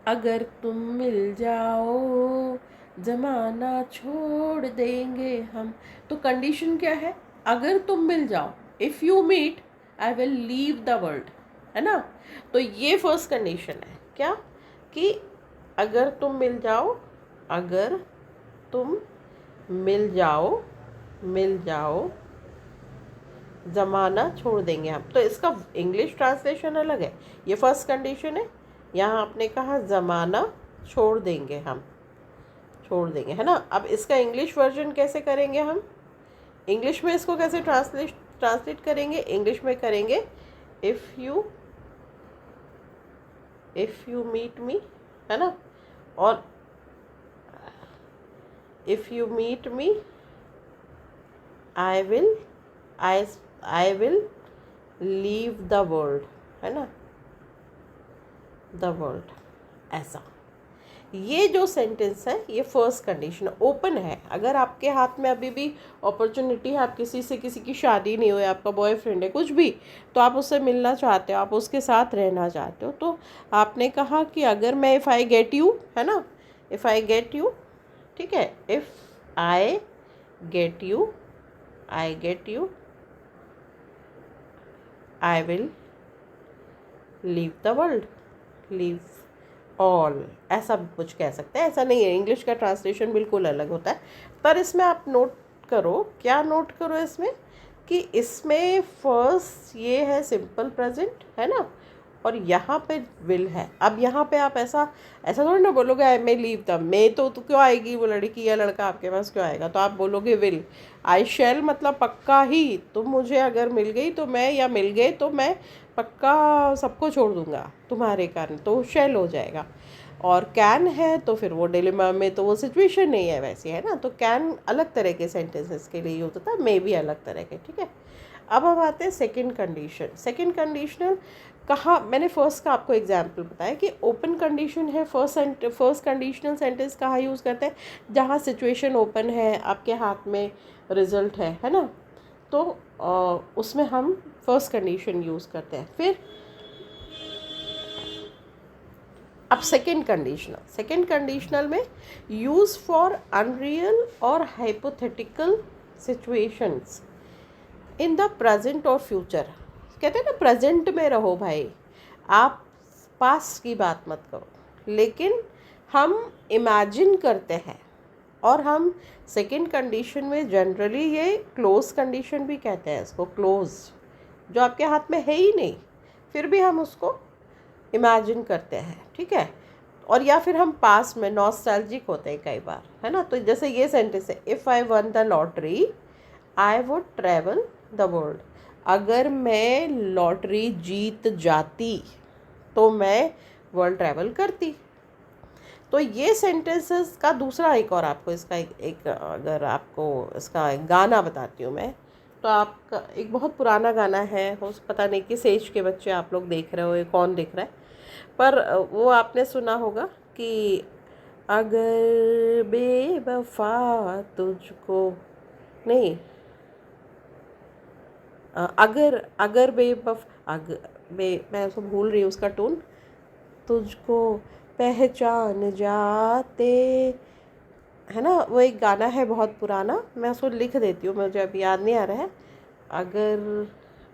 अगर तुम मिल जाओ जमाना छोड़ देंगे हम, तो कंडीशन क्या है, अगर तुम मिल जाओ, if you meet I will leave the world, है ना। तो ये फर्स्ट कंडीशन है क्या, कि अगर तुम मिल जाओ, अगर तुम मिल जाओ ज़माना छोड़ देंगे हम, तो इसका इंग्लिश ट्रांसलेशन अलग है। ये फर्स्ट कंडीशन है, यहाँ आपने कहा ज़माना छोड़ देंगे हम, छोड़ देंगे, है ना। अब इसका इंग्लिश वर्जन कैसे करेंगे हम, इंग्लिश में इसको कैसे ट्रांसलेट करेंगे, इंग्लिश में करेंगे इफ़ यू मीट मी, है ना, और if you meet me I will leave the world, है ना, द वर्ल्ड, ऐसा। ये जो सेंटेंस है ये फर्स्ट कंडीशन ओपन है। अगर आपके हाथ में अभी भी अपॉर्चुनिटी है, आप किसी की शादी नहीं हुई, आपका बॉयफ्रेंड है, कुछ भी, तो आप उससे मिलना चाहते हो, आप उसके साथ रहना चाहते हो, तो आपने कहा कि अगर मैं इफ़ आई गेट यू, है ना, इफ़ आई गेट यू, ठीक है, if I get you I will leave the world, leave all, ऐसा भी कुछ कह सकते हैं, ऐसा नहीं है, इंग्लिश का ट्रांसलेशन बिल्कुल अलग होता है। पर इसमें आप नोट करो, क्या नोट करो इसमें, कि इसमें फर्स्ट ये है सिंपल प्रेजेंट, है ना, और यहाँ पे विल है। अब यहाँ पे आप ऐसा ऐसा थोड़ी ना बोलोगे आई मे लीव द, मे तो क्यों आएगी, वो लड़की या लड़का आपके पास क्यों आएगा, तो आप बोलोगे विल। आई शैल मतलब पक्का ही, तुम मुझे अगर मिल गई तो मैं, या मिल गए तो मैं पक्का सबको छोड़ दूँगा तुम्हारे कारण, तो शैल हो जाएगा। और कैन है तो फिर वो डिलेमा में तो वो सिचुएशन नहीं है वैसी, है ना, तो कैन अलग तरह के सेंटेंसेस के लिए यूज होता है, मे भी अलग तरह के, ठीक है। अब हम आते हैं सेकंड कंडीशन। सेकंड कंडीशनल कहाँ, मैंने फर्स्ट का आपको एग्जांपल बताया कि ओपन कंडीशन है। फर्स्ट कंडीशनल सेंटेंस कहाँ यूज़ करते हैं, जहाँ सिचुएशन ओपन है, आपके हाथ में रिजल्ट है ना, तो उसमें हम फर्स्ट कंडीशन यूज़ करते हैं। फिर अब सेकंड कंडीशनल में यूज़ फॉर अनरियल और hypothetical situations in the present और फ्यूचर। कहते हैं ना प्रेजेंट में रहो भाई, आप पास्ट की बात मत करो, लेकिन हम इमेजिन करते हैं। और हम सेकंड कंडीशन में जनरली ये क्लोज कंडीशन भी कहते हैं इसको, क्लोज, जो आपके हाथ में है ही नहीं, फिर भी हम उसको इमेजिन करते हैं, ठीक है। और या फिर हम पास में नॉस्टैल्जिक होते हैं कई बार, है ना। तो जैसे ये सेंटेंस है, if I one the lottery I would travel the world. अगर मैं लॉटरी जीत जाती तो मैं वर्ल्ड ट्रैवल करती। तो ये सेंटेंसेस का दूसरा एक और आपको इसका एक अगर आपको इसका एक गाना बताती हूँ मैं, तो आपका एक बहुत पुराना गाना है, हो पता नहीं किस एज के बच्चे आप लोग देख रहे हो, ये कौन देख रहा है, पर वो आपने सुना होगा कि अगर बेवफा तुझको, नहीं, अगर मैं उसको भूल रही हूँ उसका टोन, तुझको पहचान जाते, है ना, वो एक गाना है बहुत पुराना, मैं उसको लिख देती हूँ, मुझे अभी याद नहीं आ रहा है।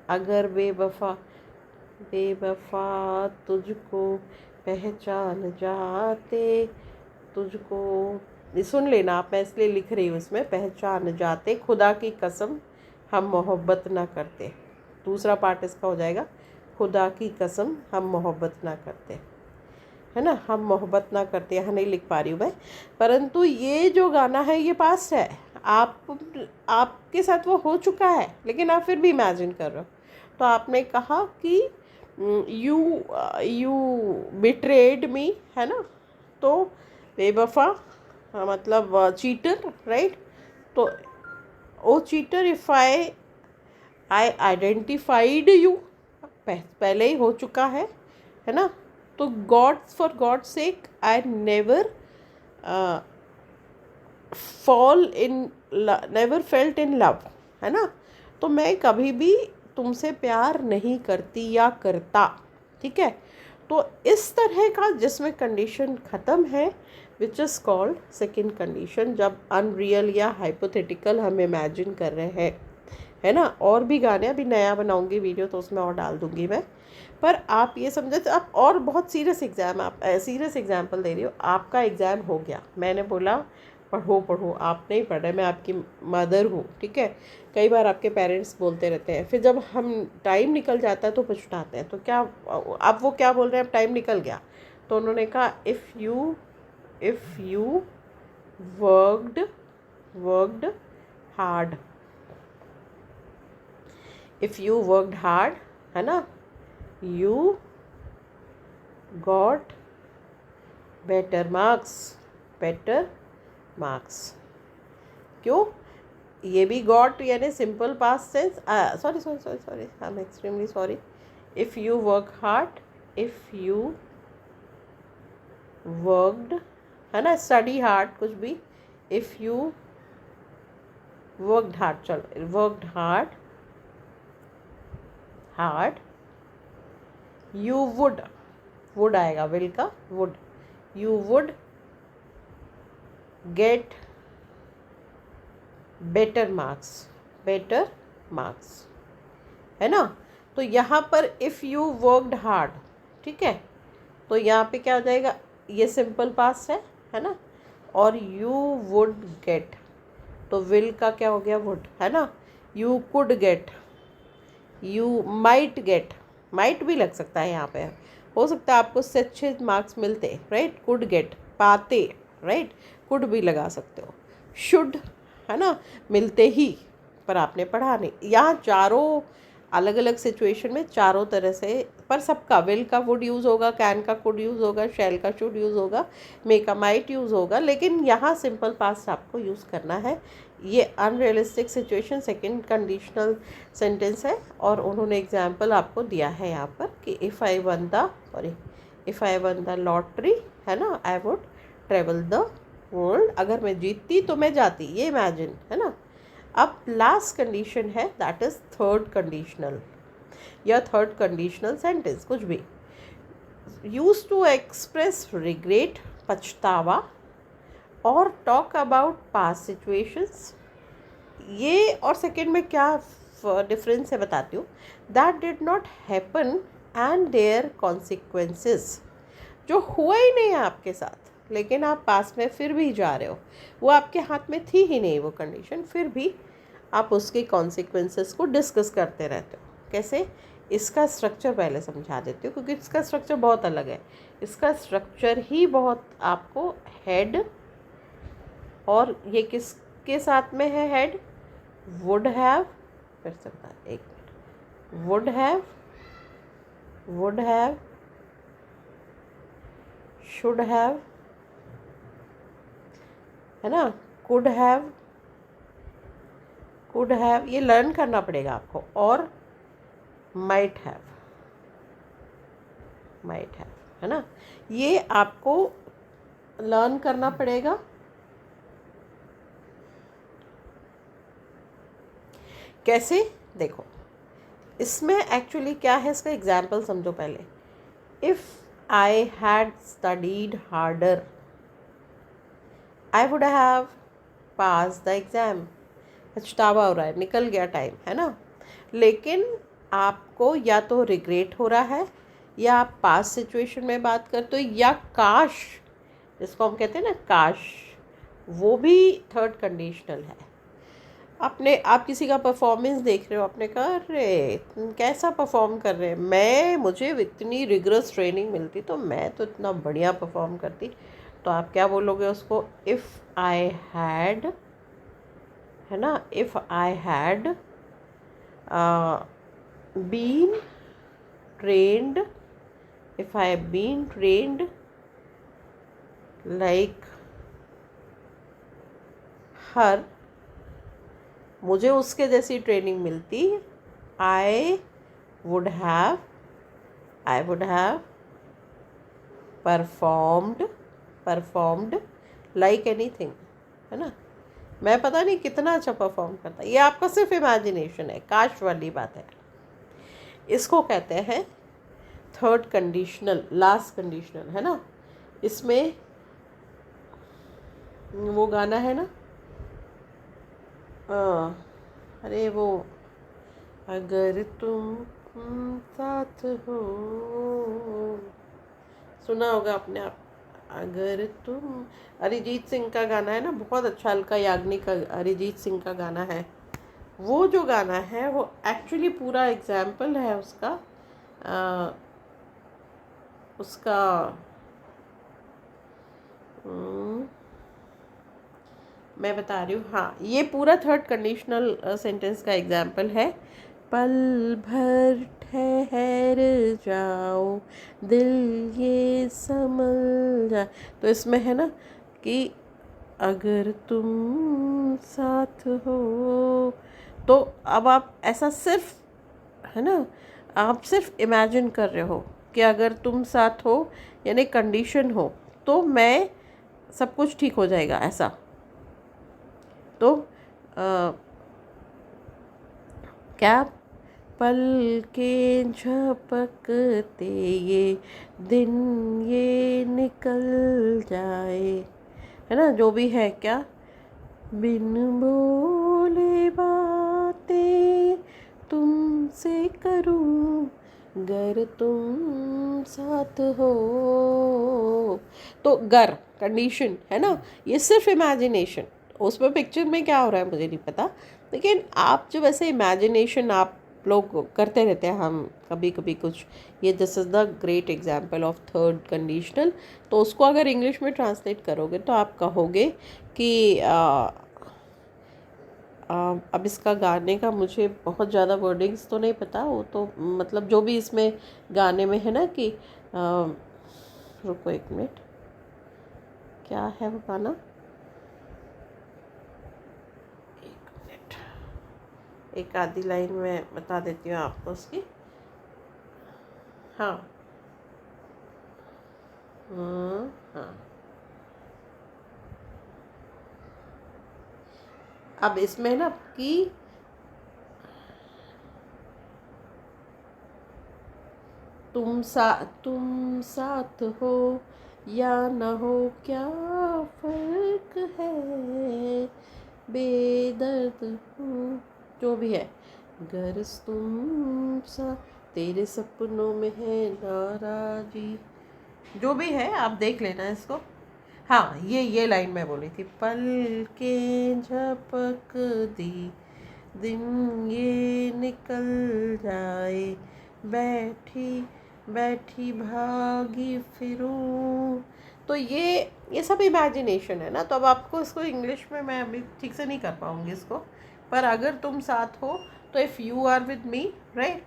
अगर बेवफा तुझको पहचान जाते, तुझको, ये सुन लेना आप, मैं इसलिए लिख रही हूँ इसमें, पहचान जाते खुदा की कसम हम मोहब्बत ना करते। दूसरा पार्ट इसका हो जाएगा, खुदा की कसम हम मोहब्बत ना करते, है ना, हम मोहब्बत ना करते, यहाँ नहीं लिख पा रही हूँ मैं, परंतु ये जो गाना है ये पास्ट है, आपके साथ वो हो चुका है, लेकिन आप फिर भी इमेजिन कर रहे हो। तो आपने कहा कि यू बिट्रेड मी, है ना, तो बेवफा मतलब चीटर, राइट। तो oh cheater, if I identified you, पहले ही हो चुका है ना। तो for god sake I never never felt in love, है ना। तो मैं कभी भी तुमसे प्यार नहीं करती या करता, ठीक है। तो इस तरह का जिसमें कंडीशन ख़त्म है, which is called second condition, जब अनरियल या हाइपोथेटिकल हम इमेजिन कर रहे हैं, है ना। और भी गाने अभी नया बनाऊंगी वीडियो तो उसमें और डाल दूंगी मैं, पर आप ये समझे तो आप, और बहुत सीरियस एग्ज़ाम, आप सीरियस एग्जाम्पल दे रही हो, आपका एग्ज़ाम हो गया, मैंने बोला पढ़ो, आप नहीं पढ़ रहे, मैं आपकी मदर हूँ, ठीक है। कई बार आपके पेरेंट्स बोलते रहते हैं, फिर जब हम टाइम निकल जाता है तो पछताते हैं, तो क्या अब वो क्या बोल रहे हैं, अब टाइम निकल गया, तो उन्होंने कहा if you worked hard, if you worked hard, है ना, यू गॉट बेटर मार्क्स। क्यों, ये भी गॉट यानी simple past sense, sorry, I am extremely sorry. If you work hard, if you worked, है ना, स्टडी हार्ड, कुछ भी, इफ़ यू वर्कड हार्ड, चलो वर्कड हार्ड, यू वुड आएगा, विल का would, you would get better marks, है ना। तो यहाँ पर इफ़ यू वर्कड हार्ड, ठीक है, तो यहाँ पे क्या हो जाएगा, ये सिंपल पास्ट है ना, और यू वुड गेट, तो विल का क्या हो गया, वुड, है ना। You could get, you might get, might भी लग सकता है यहाँ पे, हो सकता है आपको उससे अच्छे मार्क्स मिलते, राइट, कुड गेट, पाते, राइट, कुड भी लगा सकते हो, शुड, है ना, मिलते ही, पर आपने पढ़ा नहीं। यहाँ चारों अलग अलग सिचुएशन में चारों तरह से, पर सबका विल का वुड यूज़ होगा, कैन का कुड यूज़ होगा, शैल का शुड यूज़ होगा, मे का माइट यूज़ होगा, लेकिन यहाँ सिंपल पास्ट आपको यूज़ करना है। ये unrealistic situation second conditional sentence है, और उन्होंने एग्जांपल आपको दिया है यहाँ पर कि if I one the lottery, है ना, I would travel the world, अगर मैं जीतती तो मैं जाती, ये इमेजिन, है ना। अब लास्ट कंडीशन है, दैट इज थर्ड कंडीशनल या थर्ड कंडीशनल सेंटेंस, कुछ भी, यूज टू एक्सप्रेस रिग्रेट, पछतावा, और टॉक अबाउट पास्ट सिचुएशंस। ये और सेकेंड में क्या डिफरेंस है बताती हूँ। That did not happen and their consequences, जो हुआ ही नहीं है आपके साथ, लेकिन आप पास में फिर भी जा रहे हो, वो आपके हाथ में थी ही नहीं वो कंडीशन, फिर भी आप उसके कॉन्सिक्वेंसेस को डिस्कस करते रहते हो। कैसे? इसका स्ट्रक्चर पहले समझा देती हूँ, क्योंकि इसका स्ट्रक्चर बहुत अलग है। इसका स्ट्रक्चर ही बहुत आपको हेड, और ये किसके साथ में है हेड? वुड हैव, फिर से बता, एक minute, would have, should have, है ना, कुड हैव, ये लर्न करना पड़ेगा आपको, और माइट हैव, है ना, ये आपको लर्न करना पड़ेगा। कैसे? देखो, इसमें एक्चुअली क्या है, इसका एग्जाम्पल समझो पहले। If I had studied harder, I would have pass the exam. पछतावा हो रहा है, निकल गया टाइम, है ना, लेकिन आपको या तो रिग्रेट हो रहा है, या आप पास्ट सिचुएशन में बात करते हो, या काश, जिसको हम कहते हैं ना काश, वो भी थर्ड कंडीशनल है। आप किसी का परफॉर्मेंस देख रहे हो, आपने कहा अरे कैसा परफॉर्म कर रहे हैं, मुझे इतनी रिगरस ट्रेनिंग मिलती तो मैं तो इतना बढ़िया परफॉर्म करती, तो आप क्या बोलोगे उसको? इफ़ आई हैड, है ना, if I had been trained, if I been trained like her, मुझे उसके जैसी ट्रेनिंग मिलती, I would have performed like anything, है ना, मैं पता नहीं कितना अच्छा परफॉर्म करता। ये आपका सिर्फ इमेजिनेशन है, काश वाली बात है। इसको कहते हैं थर्ड कंडीशनल, लास्ट कंडीशनल, है ना। इसमें वो गाना है ना, अरे वो, अगर तुम साथ हो, सुना होगा आपने, आप, अगर तुम, अरिजीत सिंह का गाना है ना, बहुत अच्छा, अलका याग्निक का, अरिजीत सिंह का गाना है। वो जो गाना है वो एक्चुअली पूरा एग्जाम्पल है उसका, मैं बता रही हूँ, हाँ, ये पूरा थर्ड कंडीशनल सेंटेंस का एग्जाम्पल है। पल भर ठहर जाओ, दिल ये समझ जाए, तो इसमें है ना कि अगर तुम साथ हो, तो अब आप ऐसा सिर्फ, है ना, आप सिर्फ इमेजिन कर रहे हो कि अगर तुम साथ हो, यानी कंडीशन हो, तो मैं सब कुछ ठीक हो जाएगा, ऐसा। तो क्या? पल के झपकते ये दिन ये निकल जाए, है ना, जो भी है, क्या, बिन बोले बातें तुमसे करूं, गर तुम साथ हो, तो गर कंडीशन, है ना, ये सिर्फ इमेजिनेशन, उसमें पिक्चर में क्या हो रहा है मुझे नहीं पता, लेकिन आप जब ऐसे इमेजिनेशन आप लोग करते रहते हैं, हम कभी कभी कुछ, ये this is the great example of third conditional. तो उसको अगर इंग्लिश में ट्रांसलेट करोगे तो आप कहोगे कि अब इसका गाने का मुझे बहुत ज़्यादा वर्डिंग्स तो नहीं पता, वो तो मतलब जो भी इसमें गाने में है ना कि रुको एक मिनट, क्या है वो गाना, एक मिनट, एक आधी लाइन में बता देती हूँ आपको उसकी। हाँ हाँ, अब इसमें ना कि तुम साथ हो या न हो क्या फर्क है, बेदर्द हूँ, जो भी है, गर तुम सा तेरे सपनों में है नाराजी, जो भी है आप देख लेना इसको। हाँ, ये लाइन मैं बोली थी, पल के झपक दी दिन ये निकल जाए, बैठी बैठी भागी फिरूं। तो ये सब इमेजिनेशन है ना, तो अब आपको इसको इंग्लिश में मैं अभी ठीक से नहीं कर पाऊँगी इसको, पर अगर तुम साथ हो तो if you are with me, right,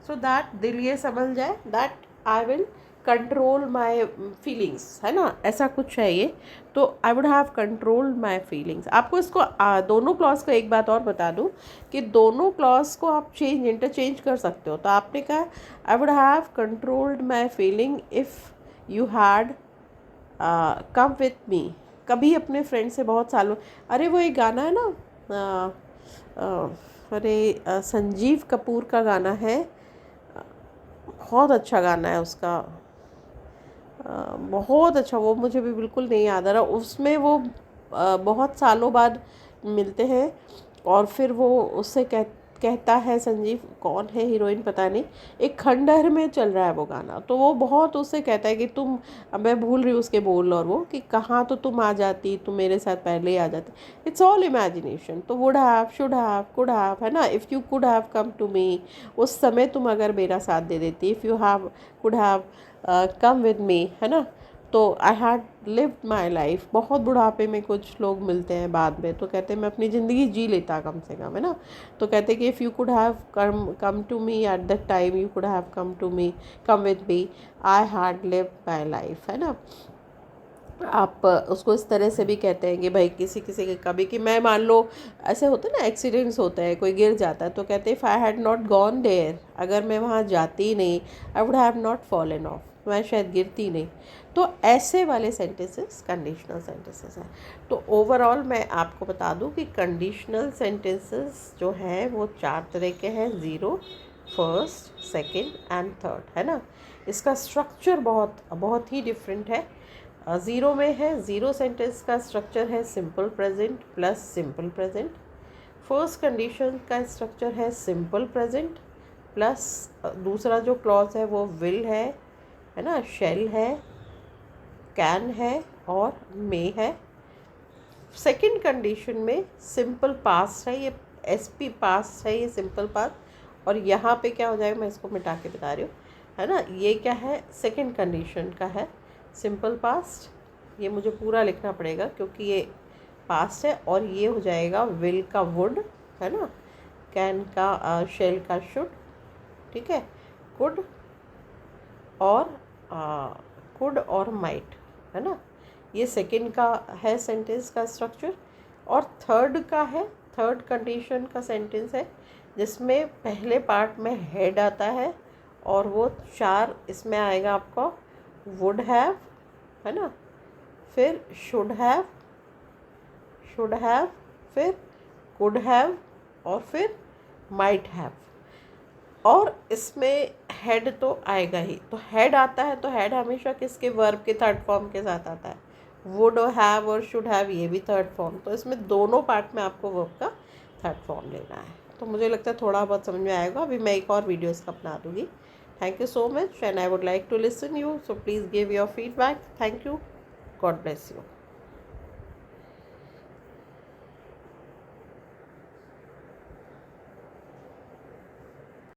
so that दिल ये समझ जाए that I will control my feelings, है ना, ऐसा कुछ है ये। तो I would have controlled my feelings. आपको इसको दोनों क्लॉज को एक बात और बता दूँ कि दोनों क्लॉज को आप इंटरचेंज कर सकते हो। तो आपने कहा आई would have controlled my feeling if you had come with me, कभी अपने फ्रेंड से बहुत सालों, अरे वो एक गाना है ना, संजीव कपूर का गाना है, बहुत अच्छा गाना है उसका, बहुत अच्छा, वो मुझे भी बिल्कुल नहीं याद आ रहा, उसमें वो बहुत सालों बाद मिलते हैं और फिर वो उससे कहता है, संजीव कौन है हीरोइन पता नहीं, एक खंडहर में चल रहा है वो गाना, तो वो बहुत उससे कहता है कि तुम, अब मैं भूल रही हूँ उसके बोल, और वो कि कहाँ तो तुम आ जाती, तुम मेरे साथ पहले ही आ जाती, इट्स ऑल इमेजिनेशन। तो would have, should have, could have, है ना, if you could have come to me, उस समय तुम अगर मेरा साथ दे देती, if you have could have come with me, है ना, तो I had lived my life. बहुत बुढ़ापे में कुछ लोग मिलते हैं बाद में तो कहते हैं मैं अपनी ज़िंदगी जी लेता कम से कम, है ना, तो कहते हैं कि if you could have come to me at that time, you could have come to me, come with me, I had lived my life, है ना। आप उसको इस तरह से भी कहते हैं कि भाई किसी किसी के कभी, कि मैं मान लो ऐसे होते हैं ना, एक्सीडेंट्स होते हैं, कोई गिर जाता है तो कहते हैं if I had not gone there, अगर मैं वहाँ जाती ही नहीं, I would have not fallen off, मैं शायद गिरती नहीं। तो ऐसे वाले सेंटेंसेस कंडीशनल सेंटेंसेस हैं। तो ओवरऑल मैं आपको बता दूं कि कंडीशनल सेंटेंसेस जो हैं वो 4 तरह के हैं, zero, first, second and third, है ना। इसका स्ट्रक्चर बहुत ही डिफरेंट है। ज़ीरो में है, ज़ीरो सेंटेंस का स्ट्रक्चर है simple present plus simple present. First condition का स्ट्रक्चर है सिंपल प्रेजेंट प्लस दूसरा जो क्लॉज है वो विल है ना, शेल है, कैन है और मे है। सेकंड कंडीशन में सिंपल पास्ट है, ये एसपी पास्ट है, ये सिंपल पास्ट, और यहाँ पे क्या हो जाएगा, मैं इसको मिटा के बता रही हूँ, है ना, ये क्या है, सेकंड कंडीशन का है सिंपल पास्ट, ये मुझे पूरा लिखना पड़ेगा क्योंकि ये पास्ट है, और ये हो जाएगा विल का वुड, है ना, कैन का शेल का शुड, ठीक है, कुड और माइट, है ना, ये सेकंड का है सेंटेंस का स्ट्रक्चर। और थर्ड का है, थर्ड कंडीशन का सेंटेंस है जिसमें पहले पार्ट में हेड आता है और वो 4 इसमें आएगा आपका, वुड हैव, है ना, फिर शुड हैव, फिर कुड हैव और फिर माइट हैव। और इसमें हेड तो आएगा ही, तो हेड आता है तो हेड हमेशा किसके, वर्ब के थर्ड फॉर्म के साथ आता है, वुड और हैव और शुड हैव ये भी थर्ड फॉर्म, तो इसमें दोनों पार्ट में आपको वर्ब का थर्ड फॉर्म लेना है। तो मुझे लगता है थोड़ा बहुत समझ में आएगा, अभी मैं एक और वीडियो इसका बना दूँगी। Thank you so much and I would like to listen you, so please give your feedback. Thank you, God bless you.